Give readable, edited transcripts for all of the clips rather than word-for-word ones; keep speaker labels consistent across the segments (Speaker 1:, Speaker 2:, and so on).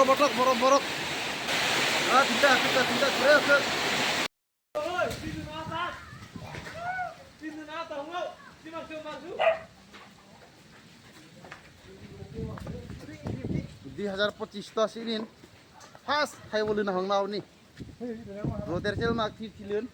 Speaker 1: borok borok. Ah, tidak beres. Di 1025 ta sinin. Pas hai boleh na hang nau ni. Roter cel mak tilun.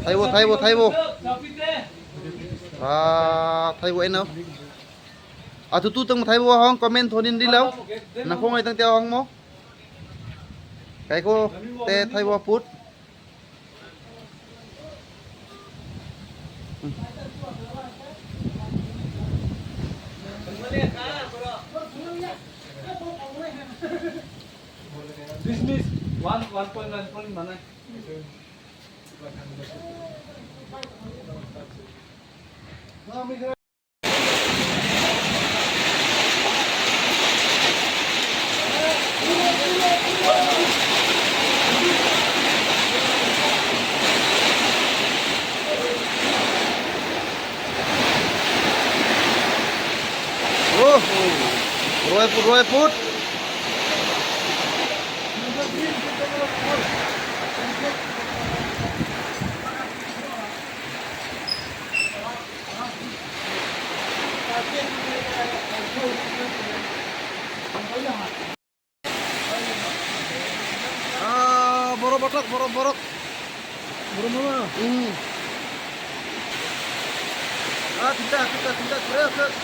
Speaker 1: Thay vô. Thay vô eno. Tu teng thay vô hong comment thonin đi lâu. Na phong ai teng teo hong mo. Cái cô te thay vô put.
Speaker 2: Dismiss 1.1 mana?
Speaker 1: Roy put. Borok.
Speaker 2: Berapa?
Speaker 1: Tidak beres. Tidak beres.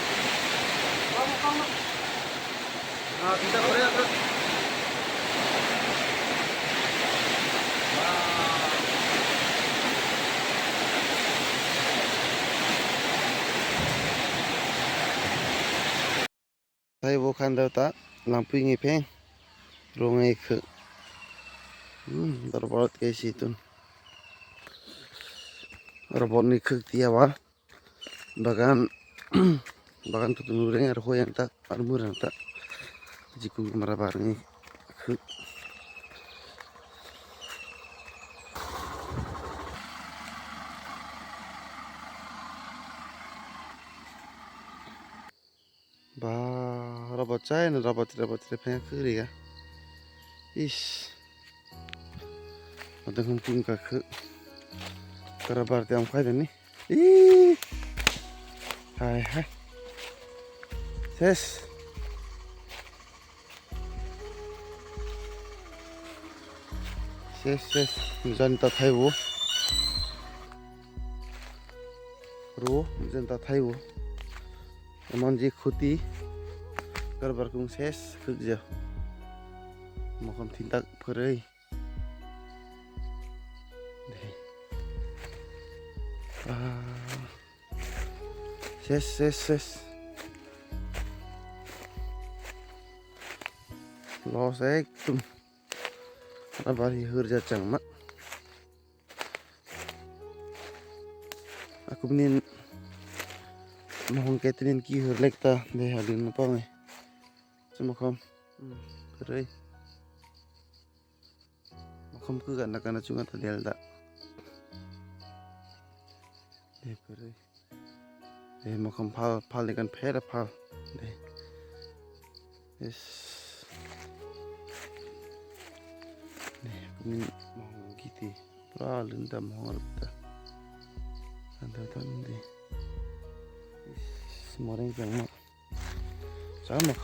Speaker 1: Thay vô khăn đâu ta làm pin ngay phèn rồi ngay khử robot kayak situ robot ni khử tia wa bahkan tuh nureng ada yang tak armur yang tak jika marah barang khử robot cai na robot phèn khử đi cả ish ada kumpul ke kerabat yang kaya ni. Hai. Ses. Jangan tak tahu. Jangan tak tahu. Emang je khuti kerabat kung ses kerja. Makam tindak perai. Ses. Lo saya tum. Apa kerja cang mak. Aku benin mohon keterin ki lekta deh halin apa ngai. Cuma kam. Perai. Makam ku kan nak cungat tadi alda. Perai. Makam pal dengan pera pal. Yes. Aku mau gitu. Pura lenda mau ngerti. Ada tadi. Semua orang jangan. Sama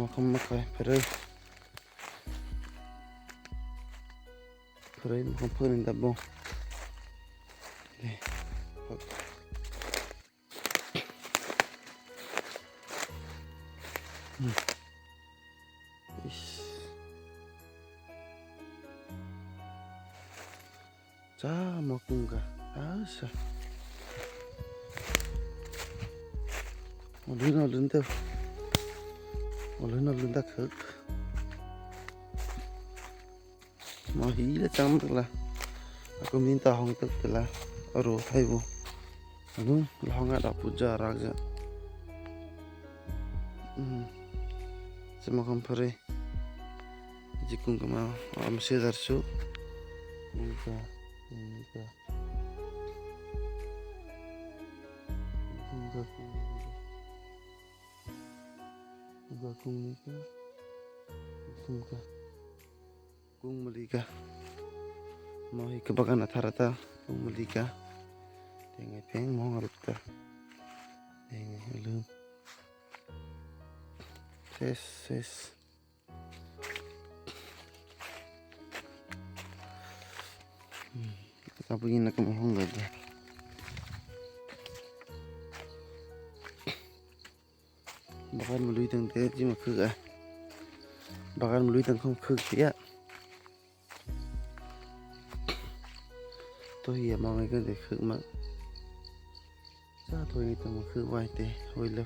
Speaker 1: makam makai perai. Makam perin dabong. Sama kunga asa oleh lenta khek mau hilang cang lah aku minta hong tek lah aduh thay vô Aduh, lah nggak ada puja raja. Semakan pare. Jikung kama masih darsu. Muka. Kung malika. Mau kebakan atarata kung malika. Tengah peng mau ngarupta. Tengah helum. Ses. Kapagin na kumahong gada. Bakan melalui tang teh cuma ke Bakan melalui tang không ke ya. Tôi hiểu mọi người có thể khử mà sao thôi tao mà khử vài tệ hồi lâu